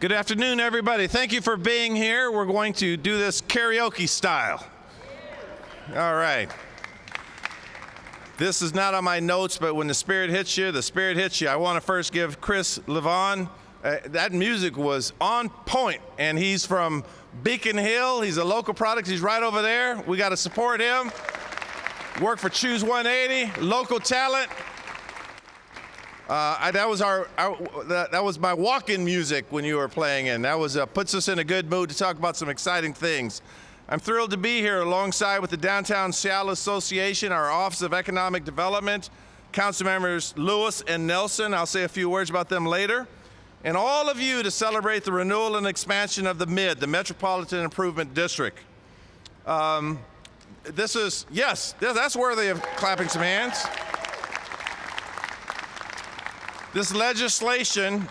Good afternoon, everybody. Thank you for being here. We're going to do this karaoke style. All right. This is not on my notes, but when the Spirit hits you, the Spirit hits you. I want to first give Chris Levon. That music was on point, and he's from Beacon Hill. He's a local product. He's right over there. We got to support him. Work for Choose 180, local talent. That was my walk-in music when you were playing in. That was puts us in a good mood to talk about some exciting things. I'm thrilled to be here alongside with the Downtown Seattle Association, our Office of Economic Development, Councilmembers Lewis and Nelson. I'll say a few words about them later. And all of you to celebrate the renewal and expansion of the the Metropolitan Improvement District. That's worthy of clapping some hands. This legislation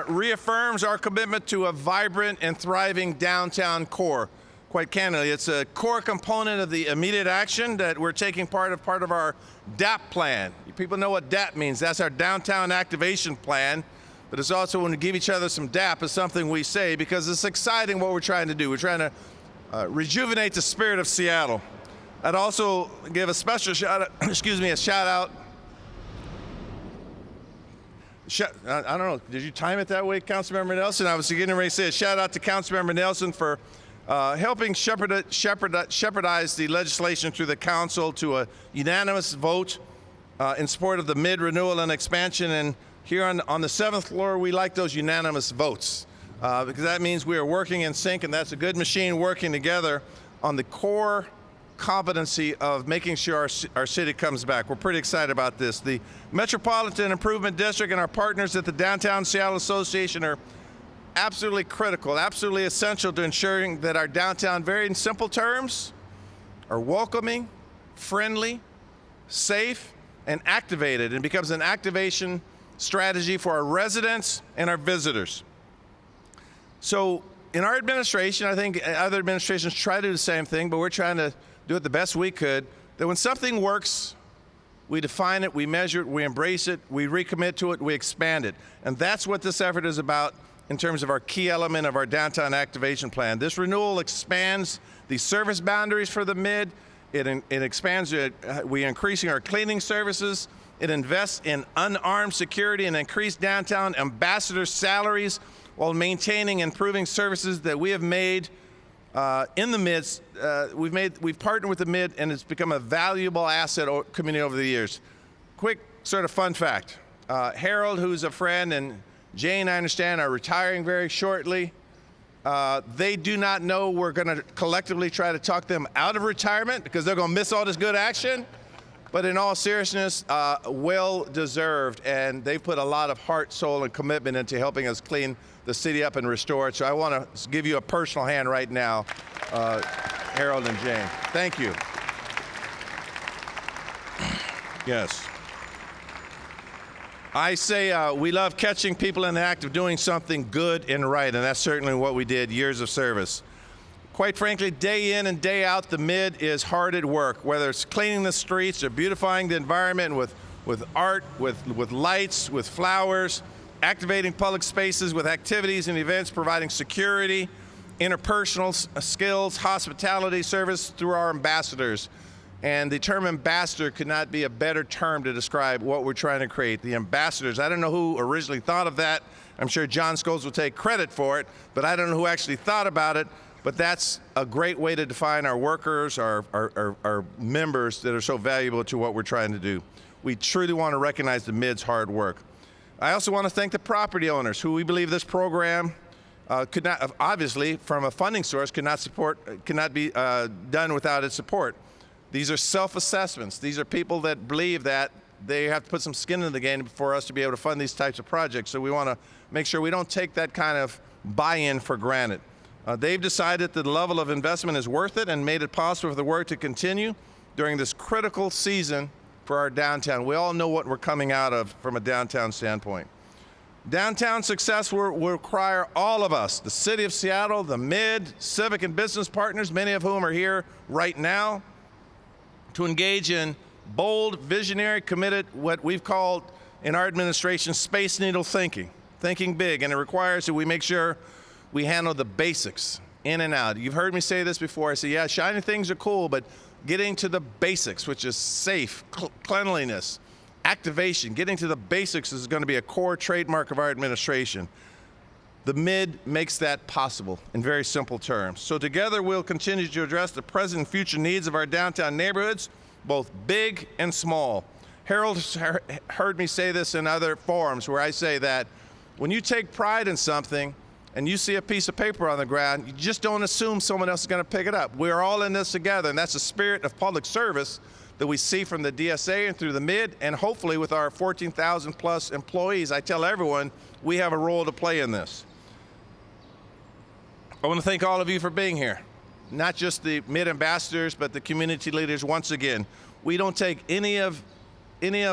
reaffirms our commitment to a vibrant and thriving downtown core. Quite candidly, it's a core component of the immediate action that we're taking part of our DAP plan. People know what DAP means. That's our Downtown Activation Plan. But it's also, when we give each other some DAP, is something we say because it's exciting what we're trying to do. We're trying to rejuvenate the spirit of Seattle. I'd also give a special shout out, I don't know, did you time it that way, Councilmember Nelson? I was getting ready to say a shout out to Councilmember Nelson for helping shepherdize the legislation through the council to a unanimous vote in support of the renewal and expansion. And here on the 7th floor, we like those unanimous votes because that means we are working in sync, and that's a good machine working together on the core competency of making sure our city comes back. We're pretty excited about this. The Metropolitan Improvement District and our partners at the Downtown Seattle Association are absolutely critical, absolutely essential to ensuring that our downtown, very in simple terms, are welcoming, friendly, safe, and activated, and becomes an activation strategy for our residents and our visitors. So in our administration, I think other administrations try to do the same thing, but we're trying to do it the best we could, that when something works, we define it, we measure it, we embrace it, we recommit to it, we expand it. And that's what this effort is about in terms of our key element of our downtown activation plan. This renewal expands the service boundaries for the It expands, we're increasing our cleaning services. It invests in unarmed security and increased downtown ambassador salaries while maintaining and improving services that we have made in the midst. We've partnered with the and it's become a valuable asset community over the years. Quick sort of fun fact. Harold, who's a friend, and Jane, I understand, are retiring very shortly. They do not know we're going to collectively try to talk them out of retirement because they're going to miss all this good action. But in all seriousness, well deserved, and they've put a lot of heart, soul, and commitment into helping us clean the city up and restore it. So I want to give you a personal hand right now, Harold and Jane. Thank you. Yes. I say we love catching people in the act of doing something good and right, and that's certainly what we did, years of service. Quite frankly, day in and day out, the is hard at work, whether it's cleaning the streets or beautifying the environment with art, with lights, with flowers, activating public spaces with activities and events, providing security, interpersonal skills, hospitality service through our ambassadors. And the term ambassador could not be a better term to describe what we're trying to create. The ambassadors, I don't know who originally thought of that. I'm sure John Scholes will take credit for it, but I don't know who actually thought about it. But that's a great way to define our workers, our members that are so valuable to what we're trying to do. We truly want to recognize the mid's hard work. I also want to thank the property owners who we believe this program could not, obviously, from a funding source, could not be done without its support. These are self-assessments. These are people that believe that they have to put some skin in the game for us to be able to fund these types of projects. So we want to make sure we don't take that kind of buy-in for granted. They've decided that the level of investment is worth it and made it possible for the work to continue during this critical season for our downtown. We all know what we're coming out of from a downtown standpoint. Downtown success will require all of us, the City of Seattle, the civic and business partners, many of whom are here right now, to engage in bold, visionary, committed, what we've called in our administration, space needle thinking. thinking big, and it requires that we make sure we handle the basics in and out. You've heard me say this before. I say, yeah, shiny things are cool, but getting to the basics, which is safe, cleanliness, activation, getting to the basics is going to be a core trademark of our administration. The MID makes that possible in very simple terms. So together we'll continue to address the present and future needs of our downtown neighborhoods, both big and small. Harold heard me say this in other forums where I say that when you take pride in something and you see a piece of paper on the ground, you just don't assume someone else is going to pick it up. We're all in this together, and that's the spirit of public service that we see from the DSA and through the MID, and hopefully with our 14,000 plus employees. I tell everyone we have a role to play in this. I want to thank all of you for being here, not just the MID ambassadors, but the community leaders. Once again, we don't take any of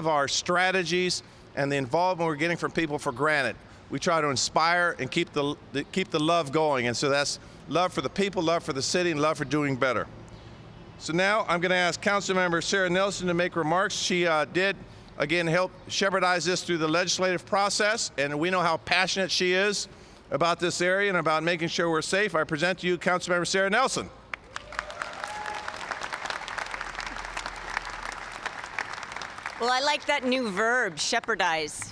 our strategies and the involvement we're getting from people for granted. We try to inspire and keep the love going, and so that's love for the people, love for the city, and love for doing better. So now I'm going to ask Councilmember Sara Nelson to make remarks. She did, again, help shepherdize this through the legislative process, and we know how passionate she is about this area and about making sure we're safe. I present to you Councilmember Sara Nelson. Well, I like that new verb, shepherdize.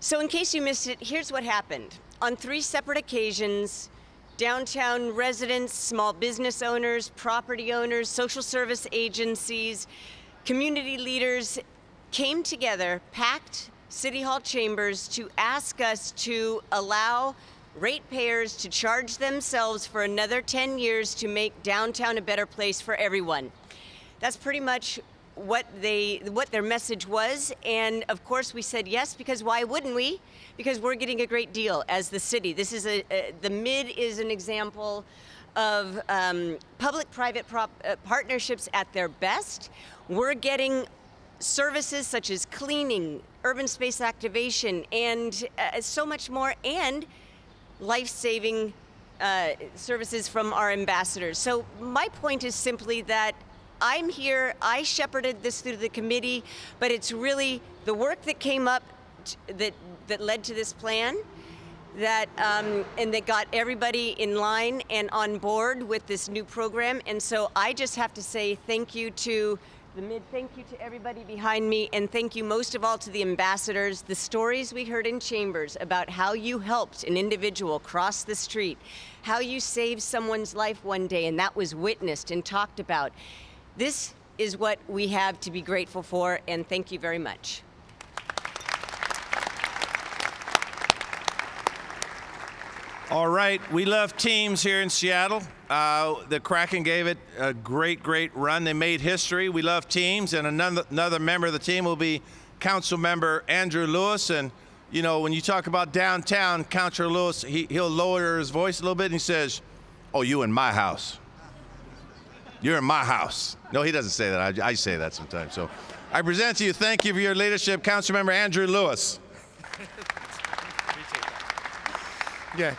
So in case you missed it, here's what happened. On 3 separate occasions, downtown residents, small business owners, property owners, social service agencies, community leaders came together, packed City Hall chambers to ask us to allow ratepayers to charge themselves for another 10 years to make downtown a better place for everyone. That's pretty much what their message was, and of course we said yes, because why wouldn't we? Because we're getting a great deal as the city. This is the MID is an example of public-private partnerships at their best. We're getting services such as cleaning, urban space activation, and so much more, and life-saving services from our ambassadors. So my point is simply that I'm here, I shepherded this through the committee, but it's really the work that came up that led to this plan and that got everybody in line and on board with this new program. And so I just have to say thank you to the MID, thank you to everybody behind me, and thank you most of all to the ambassadors. The stories we heard in chambers about how you helped an individual cross the street, how you saved someone's life one day, and that was witnessed and talked about. This is what we have to be grateful for, and thank you very much. All right, we love teams here in Seattle. The Kraken gave it a great run. They made history. We love teams, and another member of the team will be Councilmember Andrew Lewis. And you know, when you talk about downtown, Councilor Lewis, he'll lower his voice a little bit, and he says, "Oh, you in my house. You're in my house." No, he doesn't say that. I say that sometimes. So I present to you, thank you for your leadership, Councilmember Andrew Lewis. Yeah.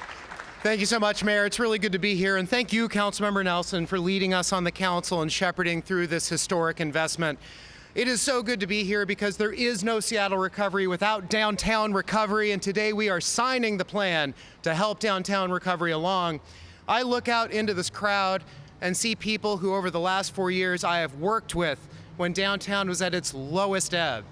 Thank you so much, Mayor. It's really good to be here. And thank you, Councilmember Nelson, for leading us on the council and shepherding through this historic investment. It is so good to be here because there is no Seattle recovery without downtown recovery. And today we are signing the plan to help downtown recovery along. I look out into this crowd and see people who over the last 4 years I have worked with when downtown was at its lowest ebb.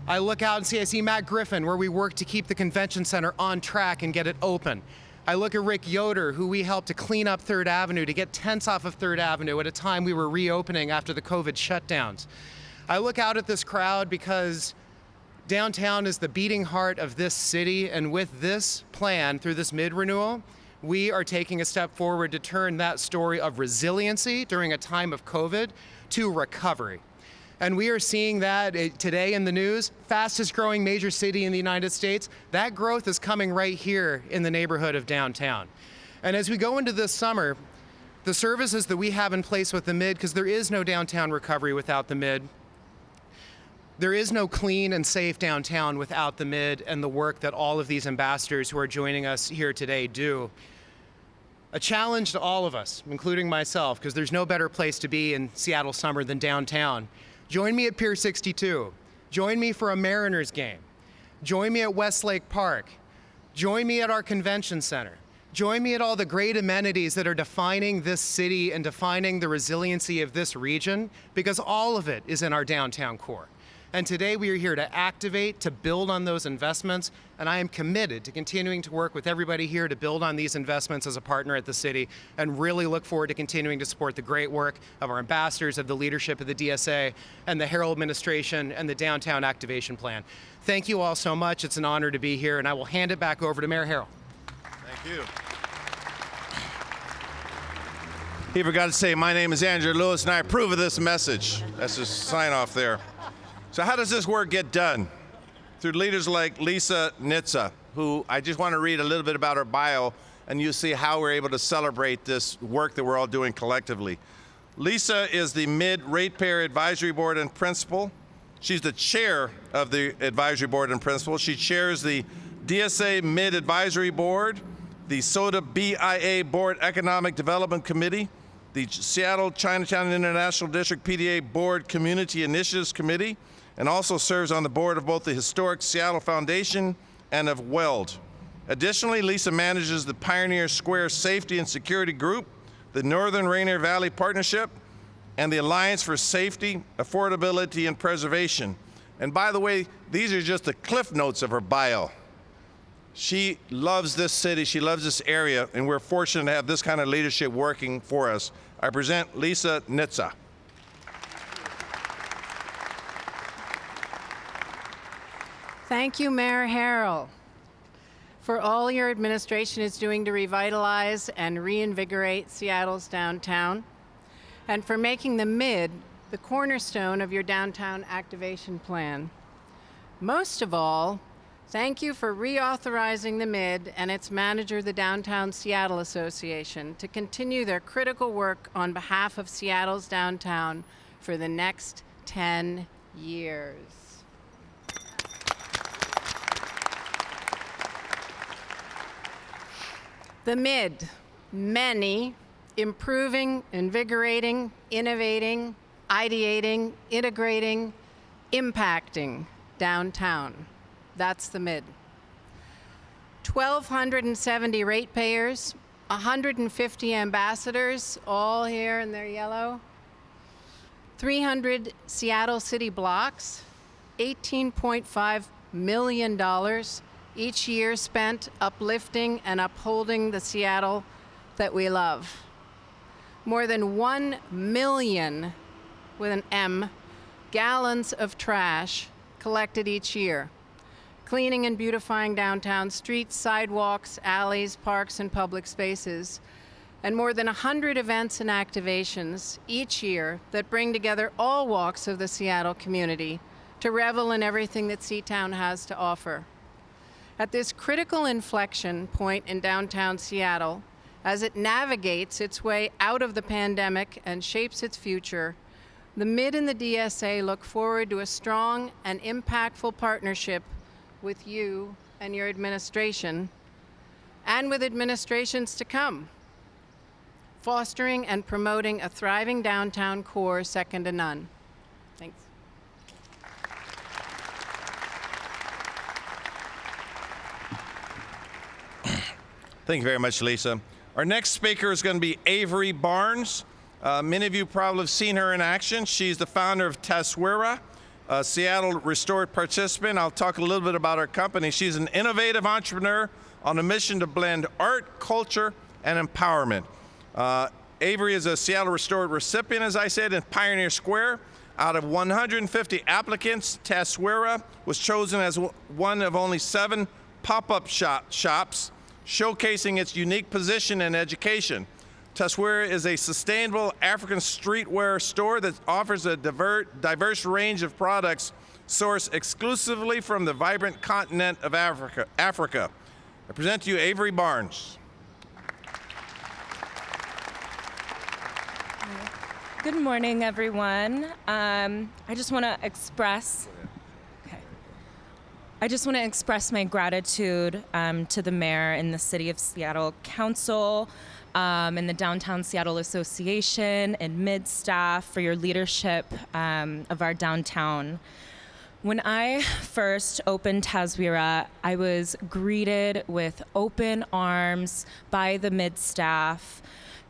I look out and I see Matt Griffin, where we worked to keep the convention center on track and get it open. I look at Rick Yoder, who we helped to clean up 3rd Avenue, to get tents off of 3rd Avenue at a time we were reopening after the COVID shutdowns. I look out at this crowd because downtown is the beating heart of this city, and with this plan, through this mid-renewal, we are taking a step forward to turn that story of resiliency during a time of COVID to recovery. And we are seeing that today in the news, fastest growing major city in the United States. That growth is coming right here in the neighborhood of downtown. And as we go into this summer, the services that we have in place with the MID, because there is no downtown recovery without the MID, there is no clean and safe downtown without the MID and the work that all of these ambassadors who are joining us here today do. A challenge to all of us, including myself, because there's no better place to be in Seattle summer than downtown. Join me at Pier 62. Join me for a Mariners game. Join me at Westlake Park. Join me at our convention center. Join me at all the great amenities that are defining this city and defining the resiliency of this region, because all of it is in our downtown core. And today we are here to activate, to build on those investments, and I am committed to continuing to work with everybody here to build on these investments as a partner at the city, and really look forward to continuing to support the great work of our ambassadors, of the leadership of the DSA, and the Harrell administration, and the Downtown Activation Plan. Thank you all so much. It's an honor to be here, and I will hand it back over to Mayor Harrell. Thank you. He forgot to say, my name is Andrew Lewis, and I approve of this message. That's just sign off there. So how does this work get done? Through leaders like Lisa Nitza, who I just want to read a little bit about her bio, and you'll see how we're able to celebrate this work that we're all doing collectively. Lisa is the Mid-Ratepayer Advisory Board and Principal. She's the chair of the Advisory Board and Principal. She chairs the DSA Mid-Advisory Board, the SODA BIA Board Economic Development Committee, the Seattle Chinatown International District PDA Board Community Initiatives Committee, and also serves on the board of both the Historic Seattle Foundation and of WELD. Additionally, Lisa manages the Pioneer Square Safety and Security Group, the Northern Rainier Valley Partnership, and the Alliance for Safety, Affordability, and Preservation. And by the way, these are just the cliff notes of her bio. She loves this city, she loves this area, and we're fortunate to have this kind of leadership working for us. I present Lisa Nitza. Thank you, Mayor Harrell, for all your administration is doing to revitalize and reinvigorate Seattle's downtown, and for making the Mid the cornerstone of your downtown activation plan. Most of all, thank you for reauthorizing the Mid and its manager, the Downtown Seattle Association, to continue their critical work on behalf of Seattle's downtown for the next 10 years. The Mid, many, improving, invigorating, innovating, ideating, integrating, impacting downtown. That's the Mid. 1,270 ratepayers, 150 ambassadors, all here in their yellow, 300 Seattle city blocks, $18.5 million each year spent uplifting and upholding the Seattle that we love. More than 1 million, with an M, gallons of trash collected each year, cleaning and beautifying downtown streets, sidewalks, alleys, parks, and public spaces, and more than 100 events and activations each year that bring together all walks of the Seattle community to revel in everything that Seatown has to offer. At this critical inflection point in downtown Seattle, as it navigates its way out of the pandemic and shapes its future, the Mid and the DSA look forward to a strong and impactful partnership with you and your administration, and with administrations to come, fostering and promoting a thriving downtown core second to none. Thanks. Thank you very much, Lisa. Our next speaker is going to be Avery Barnes. Many of you probably have seen her in action. She's the founder of Taswira, a Seattle Restored participant. I'll talk a little bit about her company. She's an innovative entrepreneur on a mission to blend art, culture, and empowerment. Avery is a Seattle Restored recipient, as I said, in Pioneer Square. Out of 150 applicants, Taswira was chosen as one of only 7 pop-up shops showcasing its unique position in education. Taswira is a sustainable African streetwear store that offers a diverse range of products sourced exclusively from the vibrant continent of Africa. I present to you Avery Barnes. Good morning, everyone. I just want to express my gratitude to the mayor and the City of Seattle Council and the Downtown Seattle Association and Mid staff for your leadership of our downtown. When I first opened Tazwira, I was greeted with open arms by the Mid staff.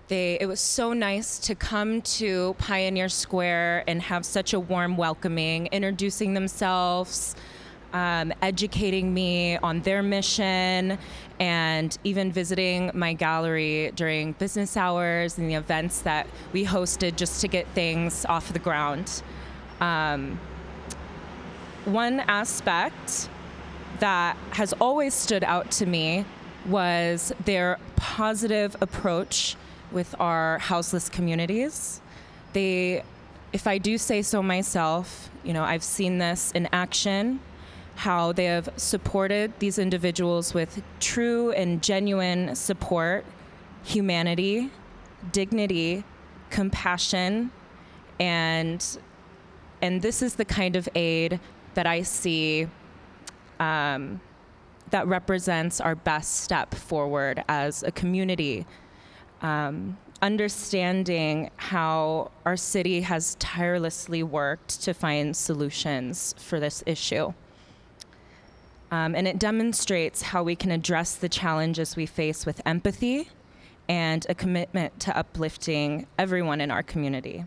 It was so nice to come to Pioneer Square and have such a warm welcoming, introducing themselves, educating me on their mission, and even visiting my gallery during business hours and the events that we hosted just to get things off the ground. One aspect that has always stood out to me was their positive approach with our houseless communities. If I do say so myself, I've seen this in action, how they have supported these individuals with true and genuine support, humanity, dignity, compassion, and this is the kind of aid that I see that represents our best step forward as a community. Understanding how our city has tirelessly worked to find solutions for this issue. And it demonstrates how we can address the challenges we face with empathy and a commitment to uplifting everyone in our community.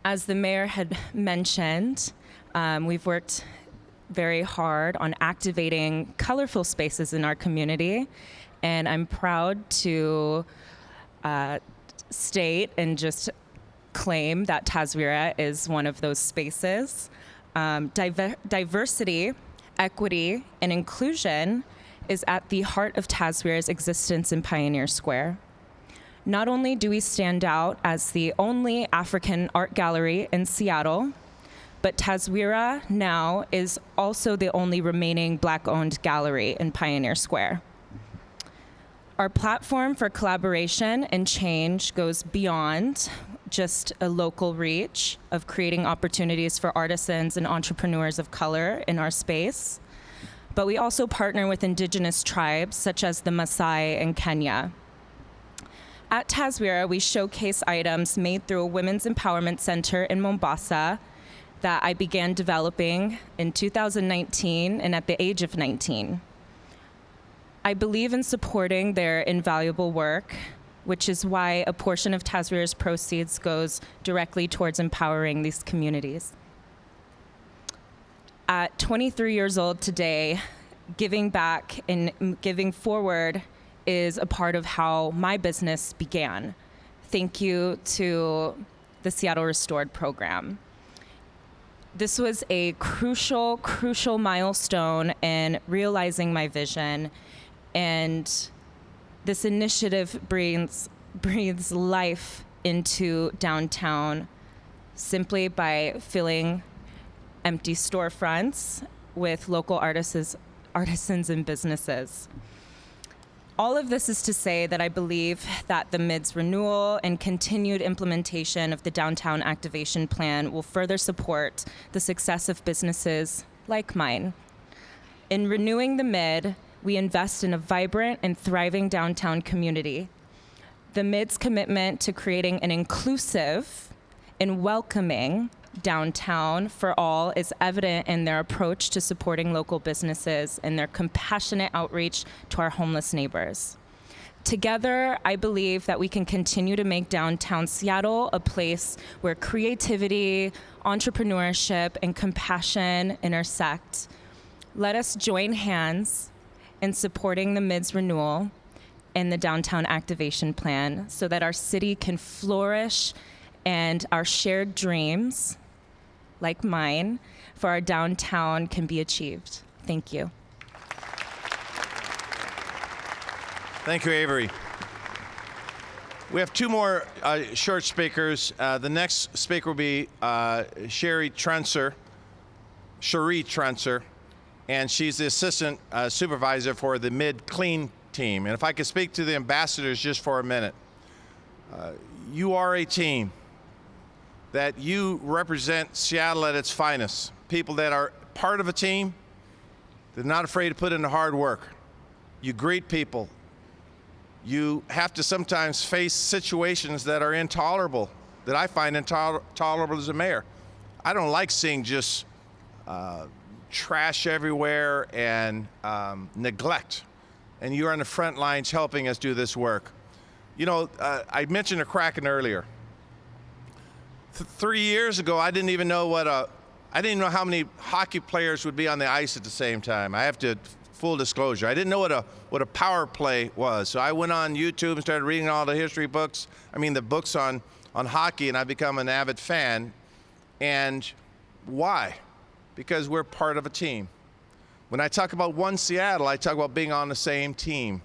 As the mayor had mentioned, we've worked very hard on activating colorful spaces in our community, and I'm proud to state and just claim that Tazwira is one of those spaces. Diversity, equity, and inclusion is at the heart of Tazwira's existence in Pioneer Square. Not only do we stand out as the only African art gallery in Seattle, but Tazwira now is also the only remaining Black-owned gallery in Pioneer Square. Our platform for collaboration and change goes beyond just a local reach of creating opportunities for artisans and entrepreneurs of color in our space, but we also partner with indigenous tribes such as the Maasai in Kenya. At Tazwira, we showcase items made through a women's empowerment center in Mombasa that I began developing in 2019 and at the age of 19. I believe in supporting their invaluable work, which is why a portion of Tazwira's proceeds goes directly towards empowering these communities. At 23 years old today, giving back and giving forward is a part of how my business began. Thank you to the Seattle Restored program. This was a crucial milestone in realizing my vision, and this initiative breathes life into downtown simply by filling empty storefronts with local artisans and businesses. All of this is to say that I believe that the MID's renewal and continued implementation of the Downtown Activation Plan will further support the success of businesses like mine. In renewing the MID, we invest in a vibrant and thriving downtown community. The MID's commitment to creating an inclusive and welcoming downtown for all is evident in their approach to supporting local businesses and their compassionate outreach to our homeless neighbors. Together, I believe that we can continue to make downtown Seattle a place where creativity, entrepreneurship, and compassion intersect. Let us join hands in supporting the MID's renewal and the Downtown Activation Plan so that our city can flourish and our shared dreams, like mine, for our downtown can be achieved. Thank you. Thank you, Avery. We have two more short speakers. The next speaker will be Cherie Trenser, and she's the assistant supervisor for the Mid Clean team. And if I could speak to the ambassadors just for a minute. You are a team that you represent Seattle at its finest. People that are part of a team, they're not afraid to put in the hard work. You greet people. You have to sometimes face situations that are intolerable, that I find intolerable as a mayor. I don't like seeing just trash everywhere and neglect. And you're on the front lines helping us do this work. You know, I mentioned a Kraken earlier. 3 years ago, I didn't even know I didn't know how many hockey players would be on the ice at the same time. I have to, full disclosure, I didn't know what a power play was. So I went on YouTube and started reading all the history books. I mean, the books on hockey, and I've become an avid fan. And why? Because we're part of a team. When I talk about One Seattle, I talk about being on the same team,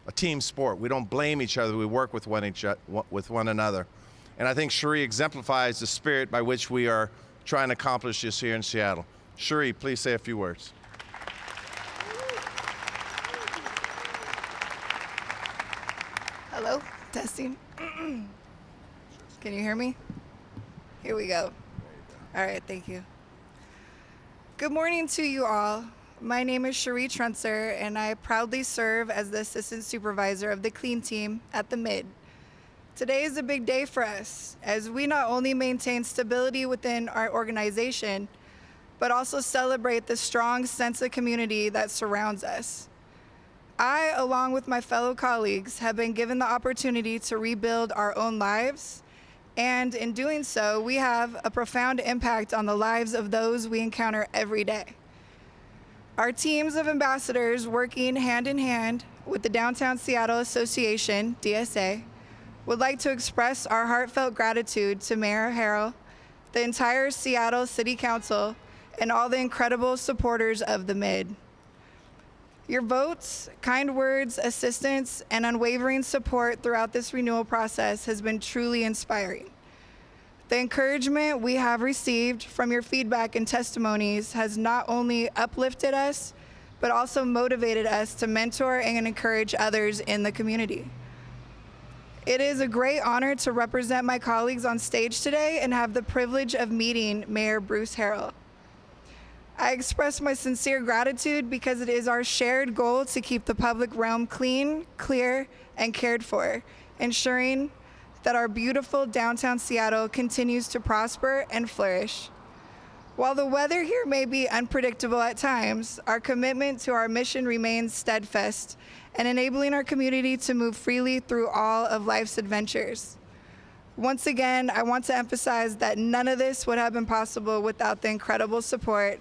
a team sport. We don't blame each other. We work with one another. And I think Cherie exemplifies the spirit by which we are trying to accomplish this here in Seattle. Cherie, please say a few words. Hello, testing. Can you hear me? Here we go. All right, thank you. Good morning to you all. My name is Cherie Trunser, and I proudly serve as the Assistant Supervisor of the Clean Team at the Mid. Today is a big day for us, as we not only maintain stability within our organization, but also celebrate the strong sense of community that surrounds us. I, along with my fellow colleagues, have been given the opportunity to rebuild our own lives, and in doing so, we have a profound impact on the lives of those we encounter every day. Our teams of ambassadors working hand in hand with the Downtown Seattle Association, DSA, would like to express our heartfelt gratitude to Mayor Harrell, the entire Seattle City Council, and all the incredible supporters of the Mid. Your votes, kind words, assistance, and unwavering support throughout this renewal process has been truly inspiring. The encouragement we have received from your feedback and testimonies has not only uplifted us, but also motivated us to mentor and encourage others in the community. It is a great honor to represent my colleagues on stage today and have the privilege of meeting Mayor Bruce Harrell. I express my sincere gratitude because it is our shared goal to keep the public realm clean, clear, and cared for, ensuring that our beautiful downtown Seattle continues to prosper and flourish. While the weather here may be unpredictable at times, our commitment to our mission remains steadfast and enabling our community to move freely through all of life's adventures. Once again, I want to emphasize that none of this would have been possible without the incredible support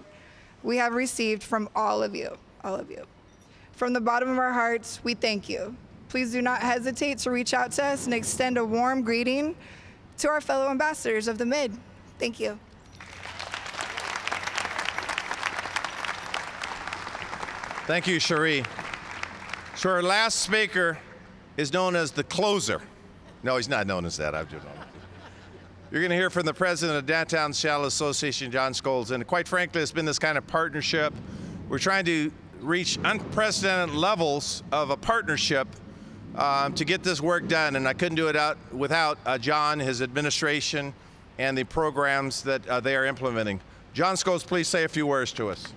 we have received from all of you. From the bottom of our hearts, we thank you. Please do not hesitate to reach out to us and extend a warm greeting to our fellow ambassadors of the Mid. Thank you. Thank you, Cherie. So our last speaker is known as the closer. No, he's not known as that. I've just known. You're going to hear from the president of Downtown Seattle Association, John Scholes. And quite frankly, it's been this kind of partnership. We're trying to reach unprecedented levels of a partnership to get this work done. And I couldn't do it without John, his administration, and the programs that they are implementing. John Scholes, please say a few words to us.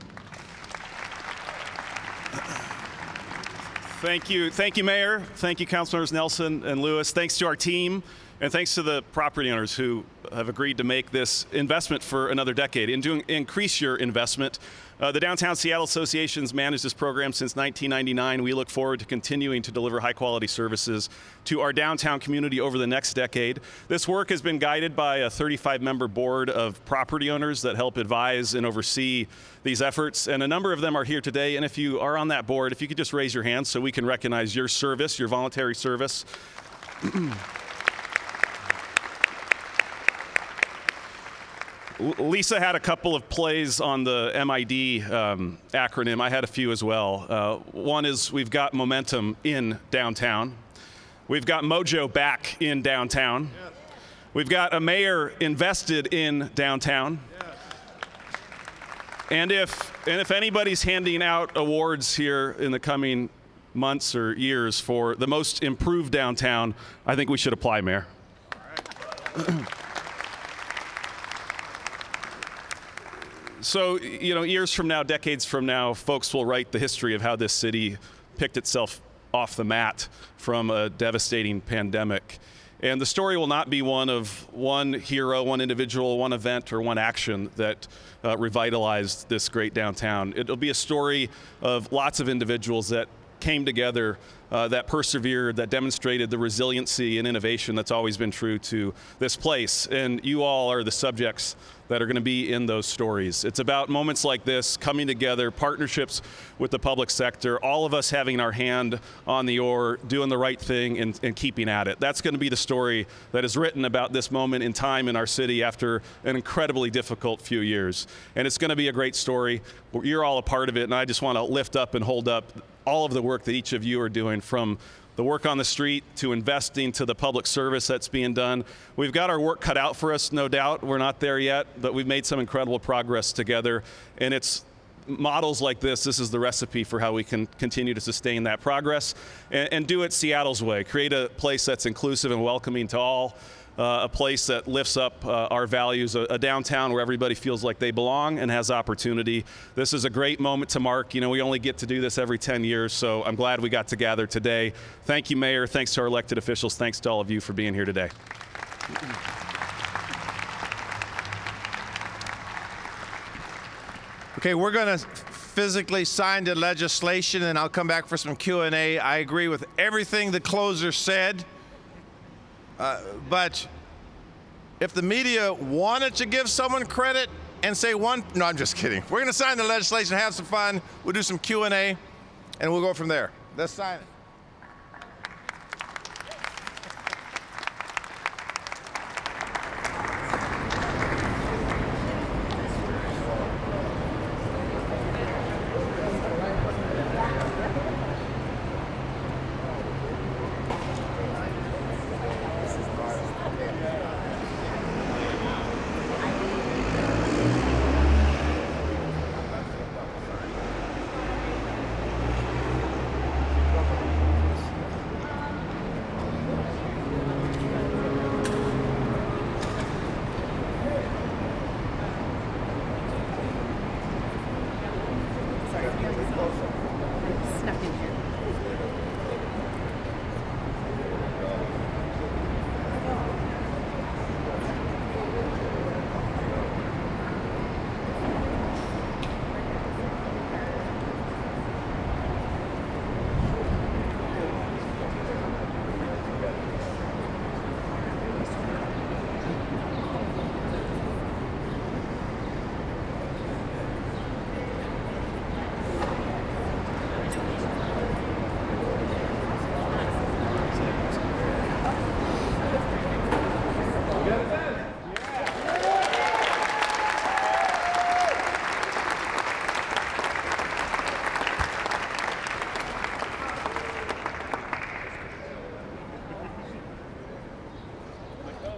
Thank you, Mayor. Thank you, Councilmembers Nelson and Lewis. Thanks to our team, and thanks to the property owners who have agreed to make this investment for another decade. Increase your investment. The Downtown Seattle Association's managed this program since 1999. We look forward to continuing to deliver high-quality services to our downtown community over the next decade. This work has been guided by a 35-member board of property owners that help advise and oversee these efforts, and a number of them are here today. And if you are on that board, if you could just raise your hand so we can recognize your service, your voluntary service. Lisa had a couple of plays on the MID acronym. I had a few as well. One is we've got momentum in downtown. We've got mojo back in downtown. Yes. We've got a mayor invested in downtown. Yes. And if anybody's handing out awards here in the coming months or years for the most improved downtown, I think we should apply, Mayor. All right. So, years from now, decades from now, folks will write the history of how this city picked itself off the mat from a devastating pandemic. And the story will not be one of one hero, one individual, one event, or one action that revitalized this great downtown. It'll be a story of lots of individuals that came together, that persevered, that demonstrated the resiliency and innovation that's always been true to this place. And you all are the subjects that are going to be in those stories. It's about moments like this, coming together, partnerships with the public sector, all of us having our hand on the oar, doing the right thing and keeping at it. That's going to be the story that is written about this moment in time in our city after an incredibly difficult few years. And it's going to be a great story. You're all a part of it, and I just want to lift up and hold up all of the work that each of you are doing, from the work on the street to investing to the public service that's being done. We've got our work cut out for us, no doubt. We're not there yet, but we've made some incredible progress together. And it's models like this is the recipe for how we can continue to sustain that progress and do it Seattle's way. Create a place that's inclusive and welcoming to all. A place that lifts up our values, a downtown where everybody feels like they belong and has opportunity. This is a great moment to mark. You know, we only get to do this every 10 years, so I'm glad we got to gather today. Thank you, Mayor. Thanks to our elected officials. Thanks to all of you for being here today. Okay, we're going to physically sign the legislation, and I'll come back for some Q&A. I agree with everything the closer said. But if the media wanted to give someone credit and say no, I'm just kidding. We're going to sign the legislation, have some fun. We'll do some Q&A, and we'll go from there. Let's sign it.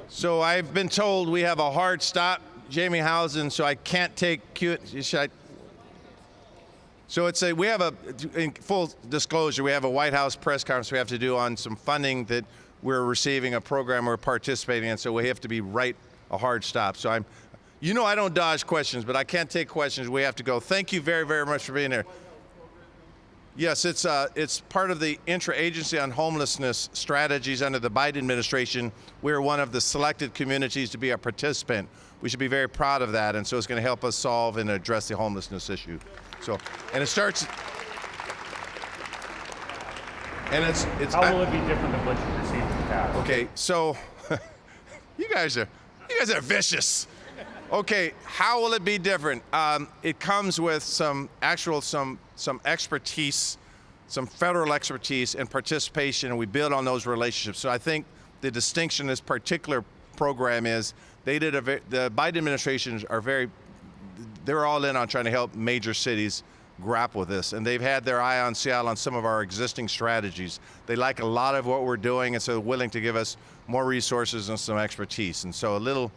So I've been told we have a hard stop, Jamie Housen, so I can't take So we have in full disclosure, we have a White House press conference we have to do on some funding that we're receiving, a program we're participating in, so we have to be a hard stop. So I don't dodge questions, but I can't take questions. We have to go. Thank you very, very much for being here. Yes, it's part of the Intra-Agency on Homelessness strategies under the Biden administration. We're one of the selected communities to be a participant. We should be very proud of that, and so it's going to help us solve and address the homelessness issue. So, and it starts. And it's. How will it be different than what you received in the past? Okay, so you guys are vicious. Okay, how will it be different? It comes with some expertise, some federal expertise and participation, and we build on those relationships. So I think the distinction in this particular program is the Biden administration they're all in on trying to help major cities grapple with this, and they've had their eye on Seattle on some of our existing strategies. They like a lot of what we're doing, and so they're willing to give us more resources and some expertise. And so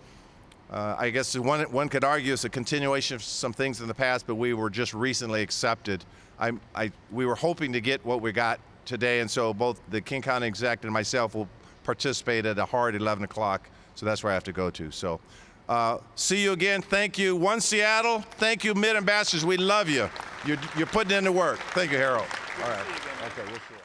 I guess one could argue it's a continuation of some things in the past, but we were just recently accepted. We were hoping to get what we got today, and so both the King County exec and myself will participate at a hard 11 o'clock, so that's where I have to go to. So see you again. Thank you. One Seattle. Thank you, Mid Ambassadors. We love you. You're putting in the work. Thank you, Harold. All right. Okay. We'll see you.